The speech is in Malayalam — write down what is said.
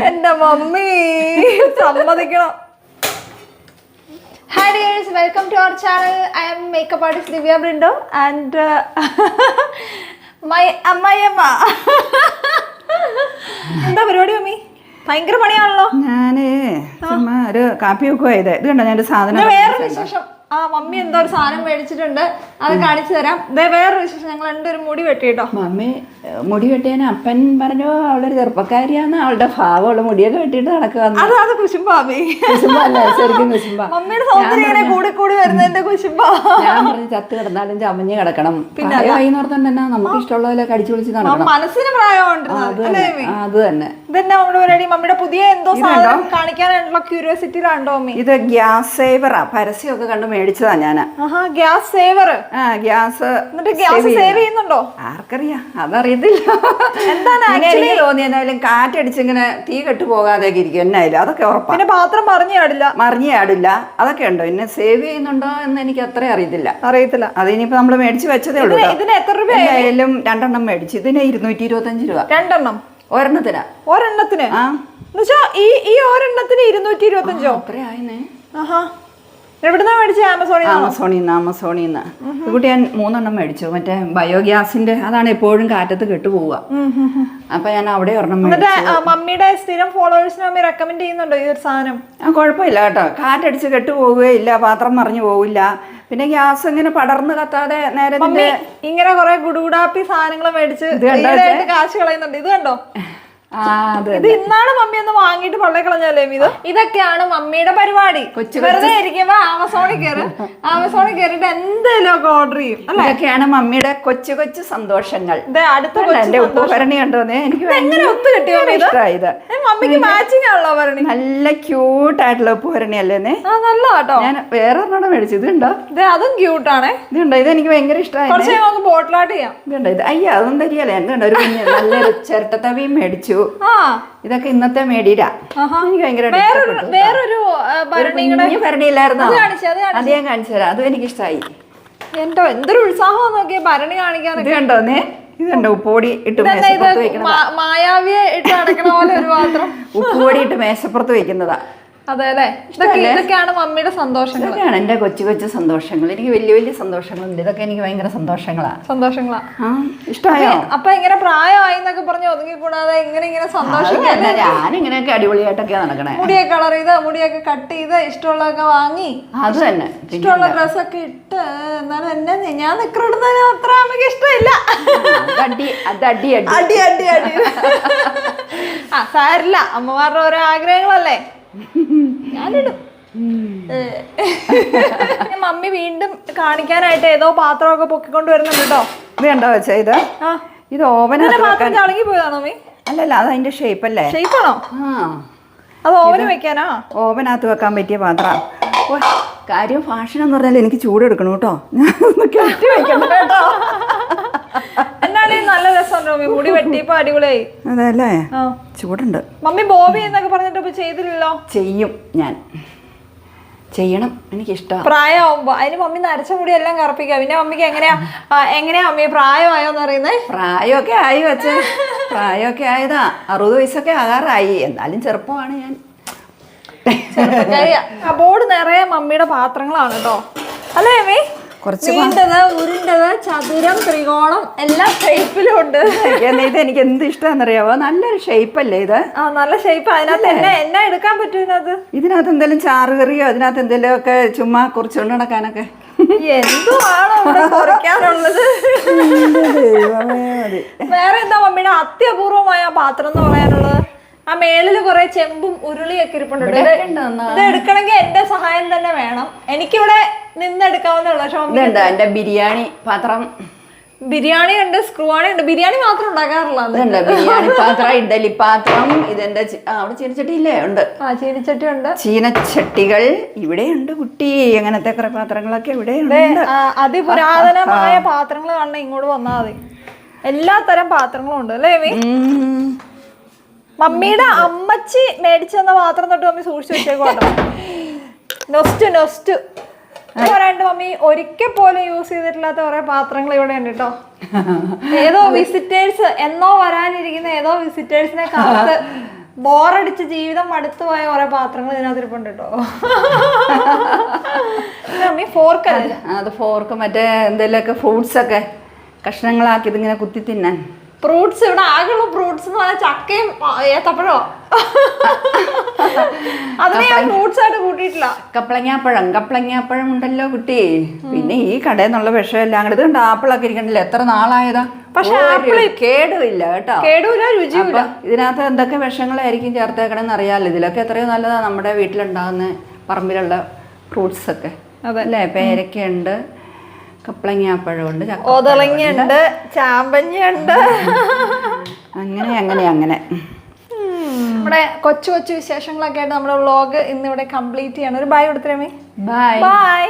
എന്റെ മമ്മി സമ്മതിക്കണം. Hi dears, welcome to our channel. I am makeup artist Divya Brindo and my Ammayamma. എന്താ പരിപാടി മമ്മി? ഭയങ്കര പണിയാണല്ലോ. ഞാന് ചുമ്മാ ഒരു കാപ്പി വെക്കുവായത്. ഇത് കണ്ടോ ഞാൻ സാധനം. വേറൊരു വിശേഷം. മമ്മി എന്തോ ഒരു സാധനം മേടിച്ചിട്ടുണ്ട്, അത് കാണിച്ചു തരാം. വേറൊരു വിശേഷം, ഞങ്ങൾ രണ്ടൊരു മുടി വെട്ടിട്ടോ. മമ്മി മുടി വെട്ടിയാൻ അപ്പൻ പറഞ്ഞു അവളൊരു ചെറുപ്പക്കാരിയാന്ന്, അവളുടെ ഭാവം അവള് മുടിയൊക്കെ വെട്ടിയിട്ട് നടക്കുക. അതാണ് കുശുമ്പ മമ്മി. ശരിക്കും കുശുമ്പ. മമ്മിയുടെ സൗന്ദര്യം കൂടി കൂടി വരുന്നതിന്റെ കുശുമ്പ. ഞാൻ പറഞ്ഞു ചത്ത് കിടന്നാലും ചമഞ്ഞ് കിടക്കണം. വൈകുന്നേരത്തന്നെ നമുക്ക് ഇഷ്ടമുള്ള പോലെ കടിച്ചു വിളിച്ച് നടക്കണം. മനസ്സിന് പ്രായമുണ്ട്. അത് തന്നെ. ഇതന്നെ നമ്മുടെ പരിപാടി. മമ്മിയുടെ പുതിയ എന്തോ സാധനം കാണിക്കാനായിട്ടുള്ള ക്യൂരിയോസിറ്റിയിലാണ്ടോ മമ്മി? ഇത് ഗ്യാസ് സേവറാ. പരസ്യമൊക്കെ കണ്ട് മേടിച്ചതാ ഞാന്. Gas saver. ഗ്യാസ്. എന്നിട്ട് ഗ്യാസ് സേവ് ചെയ്യുന്നുണ്ടോ? ആർക്കറിയാം, അതറിയത്തില്ല. എന്താണ് എനിക്ക് തോന്നി എന്നാലും കാറ്റടിച്ചിങ്ങനെ തീ കെട്ടു പോകാതെയൊക്കെ ഇരിക്കും. എന്നായാലും അതൊക്കെ ഉറപ്പാണ്. പിന്നെ പാത്രം മറിഞ്ഞാടില്ല അതൊക്കെ ഉണ്ടോ. പിന്നെ സേവ് ചെയ്യുന്നുണ്ടോ എന്ന് എനിക്ക് അത്ര അറിയത്തില്ല. അതിനിപ്പോ നമ്മള് മേടിച്ച് വെച്ചതേ ഉള്ളൂ. ഇതിന് എത്ര രൂപ? എന്തായാലും 2 എണ്ണം മേടിച്ചു. ഇതിന് 225 രൂപ. 2 എണ്ണം? ഒരെണ്ണത്തിന്. ഈ ഒരെണ്ണത്തിന് 225? അത്രയായിന്നേ. എവിടുന്നാ മേടിച്ചത്? ആമസോണിന്ന്. ഇതുകൂട്ടി ഞാൻ 3 എണ്ണം മേടിച്ചു. മറ്റേ ബയോഗ്യാസിന്റെ അതാണ് എപ്പോഴും കാറ്റത്ത് കെട്ടുപോവുക. അപ്പൊ ഞാൻ അവിടെ ഒരെണ്ണം മേടിച്ചു. മമ്മിയുടെ സ്ഥിരം ഫോളോവേഴ്സിന് മമ്മി റെക്കമെൻഡ് ചെയ്യുന്നുണ്ടോ ഈ ഒരു സാധനം? കുഴപ്പമില്ല കേട്ടോ. കാറ്റടിച്ച് കെട്ടുപോവുകയില്ല, പാത്രം മറിഞ്ഞു പോവില്ല. പിന്നെ ഗ്യാസ് ഇങ്ങനെ പടർന്ന് കത്താതെ നേരെ ഇങ്ങനെ കുറെ ഗുഡുഗുഡാപ്പി സാധനങ്ങൾ മേടിച്ച് കാശ് കളയുന്നുണ്ട്. ഇത് കണ്ടോ? ഇത് ഇന്നാണ് മമ്മി ഒന്ന് വാങ്ങിയിട്ട് പള്ളി കളഞ്ഞല്ലേ ഇത്. ഇതൊക്കെയാണ് മമ്മിയുടെ പരിപാടി. വെറുതെ ഇരിക്കുമ്പോ ആമസോണിൽ കയറിയിട്ട് എന്തെങ്കിലും ഒക്കെ ഓർഡർ ചെയ്യും. ഇതൊക്കെയാണ് മമ്മിയുടെ കൊച്ചു കൊച്ചു സന്തോഷങ്ങൾ. അടുത്ത എന്റെ ഉപ്പുഭരണി കണ്ടോന്നേ എനിക്ക് എങ്ങനെ ഒത്തു കിട്ടിയോ ഇഷ്ടമായത്. മമ്മിക്ക് മാച്ചിങ് ആണല്ലോ ഭരണി. നല്ല ക്യൂട്ട് ആയിട്ടുള്ള ഉപ്പുഭരണി അല്ലേന്നേ. നല്ല കേട്ടോ. ഞാൻ വേറെ ഒരെണ്ണം മേടിച്ചു. ഇതുണ്ടോ? അതും ക്യൂട്ടാണേ. ഇതുണ്ടോ? ഇത് എനിക്ക് ഭയങ്കര ഇഷ്ടമായി. നമുക്ക് ബോട്ടിലാട്ട് ചെയ്യാം. ഇതുണ്ടോ? ഇത് അയ്യോ അതൊന്നും തരികയല്ലേ. എന്തുണ്ടോ ഒരു കുഞ്ഞ് നല്ലൊരു ചിരട്ടത്തവിയും മേടിച്ചു. ഇതൊക്കെ ഇന്നത്തെ മേടിയില്ല. എനിക്ക് ഭയങ്കര വേറൊരു ഭരണിയില്ലായിരുന്നോ? അത് ഞാൻ കാണിച്ചു തരാം. അതും എനിക്ക് ഇഷ്ടമായി. എന്തോ എന്തൊരു ഉത്സാഹം നോക്കിയ ഭരണി കാണിക്കാൻ. ഇത് കണ്ടോന്നേ. ഇതുണ്ടോ ഉപ്പുപൊടി ഇട്ട് മേശപ്പുറത്ത് വെക്കുന്നതാ. മായാവിയെ ഇട്ട് അടക്കണ പോലെ ഒരു പാത്രം ഉപ്പുപൊടി ഇട്ട് മേശപ്പുറത്ത് വെക്കുന്നതാ. അതെ അല്ലേ? ഇതൊക്കെയാണ് മമ്മിയുടെ സന്തോഷങ്ങൾ. ഇതൊക്കെയാണ് എന്റെ കൊച്ചു കൊച്ചു സന്തോഷങ്ങൾ. എനിക്ക് വലിയ വലിയ സന്തോഷങ്ങളുണ്ട്. ഇതൊക്കെ എനിക്ക് ഭയങ്കര സന്തോഷങ്ങളാ. ഇഷ്ടമായോ? അപ്പൊ ഇങ്ങനെ പ്രായമായി എന്നൊക്കെ പറഞ്ഞ് ഒതുങ്ങി കൂടാതെ ഇങ്ങനെ സന്തോഷിക്കാൻ ഞാനിങ്ങനെയൊക്കെ അടിപൊളിയായിട്ടൊക്കെ നടക്കണേ. മുടിയൊക്കെ കളർ ചെയ്ത് മുടിയൊക്കെ കട്ട് ചെയ്ത് ഇഷ്ടമുള്ളതൊക്കെ വാങ്ങി അത് തന്നെ ഇഷ്ടമുള്ള ഡ്രസ്സൊക്കെ ഇട്ട്. എന്നാലും എന്നെ ഞാൻ നിക്കറിടുന്നതിന് അത്ര അമ്മയ്ക്ക് ഇഷ്ടമില്ല. സാരില്ല, അമ്മമാരുടെ ഓരോ ആഗ്രഹങ്ങളല്ലേ. ഞാനിടും. മമ്മി വീണ്ടും കാണിക്കാനായിട്ട് ഏതോ പാത്രമൊക്കെ പൊക്കിക്കൊണ്ട് വരുന്നുണ്ട് കേട്ടോ. ഇത് കണ്ടോ വെച്ചാ? ഇത് ഓവനകത്ത് ചളങ്ങി പോയതാണോ മമ്മി? അല്ലല്ല, അത് അതിന്റെ ഷേപ്പല്ലേ. ഷേപ്പാണോ? അത് ഓവന് വെക്കാനാ? ഓവനകത്ത് വെക്കാൻ പറ്റിയ പാത്രം. കാര്യം ഫാഷൻ എന്ന് പറഞ്ഞാൽ എനിക്ക് ചൂടെടുക്കണം കേട്ടോ. എന്നാലും നല്ല രസമുണ്ടോ മമ്മി? മുടി വെട്ടിയപ്പോ അടിപൊളിയായി. അതല്ലേ? ചൂടുണ്ട്. മമ്മി ബോബി എന്നൊക്കെ പറഞ്ഞിട്ട് ഇപ്പൊ ചെയ്തില്ലല്ലോ. ഞാൻ ചെയ്യണം, എനിക്കിഷ്ടമാണ്. പ്രായമാകുമ്പോ അതിന് മമ്മി നരച്ച മുടി എല്ലാം കറുപ്പിക്കുക. പിന്നെ മമ്മിക്ക് എങ്ങനെയാ മമ്മി പ്രായമായോന്ന് അറിയുന്നേ? പ്രായമൊക്കെ ആയി വെച്ച് പ്രായമൊക്കെ ആയതാ. 60 വയസ്സൊക്കെ ആകാറായി. എന്നാലും ചെറുപ്പമാണ് ഞാൻ. ബോർഡ് നിറയെ മമ്മിയുടെ പാത്രങ്ങളാണ് കേട്ടോ. അല്ലേ മമ്മി? നീണ്ടത്, ഉരുണ്ടത്, ചതുരം, ത്രികോണം എല്ലാം ഷേപ്പിലും ഉണ്ട്. ഇത് എനിക്ക് എന്ത് ഇഷ്ടമാണെന്നറിയാവോ? നല്ലൊരു ഷേപ്പല്ലേ ഇത്? നല്ല ഷേപ്പ്. അതിനകത്ത് എന്നാ എടുക്കാൻ പറ്റും? ഇതിനകത്ത് എന്തെങ്കിലും ചാറുകറിയോ അതിനകത്ത് എന്തെങ്കിലും ഒക്കെ ചുമ്മാ കുറിച്ചുകൊണ്ട് നടക്കാനൊക്കെ എന്തുവാണോ ഇവിടെ കുറയ്ക്കാനുള്ളത്? വേറെ എന്താ മമ്മിയുടെ അത്യപൂർവമായ പാത്രം എന്ന് പറയാനുള്ളത്? ആ മേളില് കുറെ ചെമ്പും ഉരുളിയൊക്കെ ഇരിപ്പുണ്ട്. ഇത് എടുക്കണമെങ്കിൽ എന്റെ സഹായം തന്നെ വേണം. എനിക്കിവിടെ നിന്നെടുക്കാവുന്ന എന്റെ ബിരിയാണി പാത്രം. ബിരിയാണി ഉണ്ട്, സ്ക്രൂവാണി ഉണ്ട്. ബിരിയാണി മാത്രം ഉണ്ടാക്കാറില്ല. ബിരിയാണി പാത്രം, ഇഡലി പാത്രം. ഇതെന്റെ അവിടെ ചീനച്ചട്ടി ഇല്ലേ? ഉണ്ട്. ചീനച്ചട്ടി ഉണ്ട്. ചീനച്ചട്ടികൾ ഇവിടെ ഉണ്ട് കുട്ടി. അങ്ങനത്തെ കുറെ പാത്രങ്ങളൊക്കെ ഇവിടെ ഉണ്ട്. അതിപുരാതനമായ പാത്രങ്ങൾ കാണണം, ഇങ്ങോട്ട് വന്നാൽ മതി. എല്ലാ തരം പാത്രങ്ങളും ഉണ്ട് അല്ലേ മമ്മി? മമ്മിയുടെ അമ്മച്ചി മേടിച്ചെന്ന പാത്രം തൊട്ട് മമ്മി സൂക്ഷിച്ചു വെച്ചേക്കോട്ടോ. നൊസ്റ്റ് പറയാണ്ട് മമ്മി ഒരിക്കൽ പോലും യൂസ് ചെയ്തിട്ടില്ലാത്ത കുറെ പാത്രങ്ങൾ ഇവിടെ ഉണ്ട് കേട്ടോ. ഏതോ വിസിറ്റേഴ്സ് എന്നോ വരാനിരിക്കുന്ന ഏതോ വിസിറ്റേഴ്സിനെ കാത്ത് ബോറടിച്ച് ജീവിതം മടുത്തു പോയ കുറെ പാത്രങ്ങൾ ഇതിനകത്ത് ഇരിപ്പുണ്ട് കേട്ടോ. മമ്മി ഫോർക്ക് അല്ലേ? അത് ഫോർക്ക് മറ്റേ എന്തെങ്കിലുമൊക്കെ ഫ്രൂട്ട്സ് ഒക്കെ കഷ്ണങ്ങളാക്കി ഇതിങ്ങനെ കുത്തി തിന്നാൻ. ഫ്രൂട്ട്സ് ഇവിടെ ആകെയുള്ള ഫ്രൂട്ട്സ് എന്ന് പറഞ്ഞാൽ ചക്കയും ഏത്തപ്പഴോ. അതിനെ ഞാൻ ഫ്രൂട്ട്സ് ആയിട്ട് കൂട്ടിയിട്ടില്ല. കപ്ലങ്ങാപ്പഴം ഉണ്ടല്ലോ കുട്ടി. പിന്നെ ഈ കടയിൽ നിന്നുള്ള വിഷമെല്ലാം കൂടെ ഇത് കണ്ട ആപ്പിളൊക്കെ ഇരിക്കണ്ടല്ലോ, എത്ര നാളായതാ. പക്ഷെ ആപ്പിള് കേടുമില്ല കേട്ടോ, കേടുമില്ല, രുചിയില്ല. ഇതിനകത്ത് എന്തൊക്കെ വിഷങ്ങളായിരിക്കും ചേർത്തേക്കണെന്ന് അറിയാമല്ലോ. ഇതിലൊക്കെ എത്രയോ നല്ലതാ നമ്മുടെ വീട്ടിലുണ്ടാകുന്ന പറമ്പിലുള്ള ഫ്രൂട്ട്സ് ഒക്കെ അല്ലേ. പേരക്കയുണ്ട്, കപ്ലങ്ങാപ്പഴമുണ്ട്, ഓതളങ്ങയുണ്ട്, ചാമ്പഞ്ഞുണ്ട്. അങ്ങനെ നമ്മുടെ കൊച്ചു കൊച്ചു വിശേഷങ്ങളൊക്കെ ആയിട്ട് നമ്മുടെ വ്ളോഗ് ഇന്നിവിടെ കംപ്ലീറ്റ് ചെയ്യണം. ഒരു ബൈ കൊടുത്തരമേ. ബൈ. ബൈ.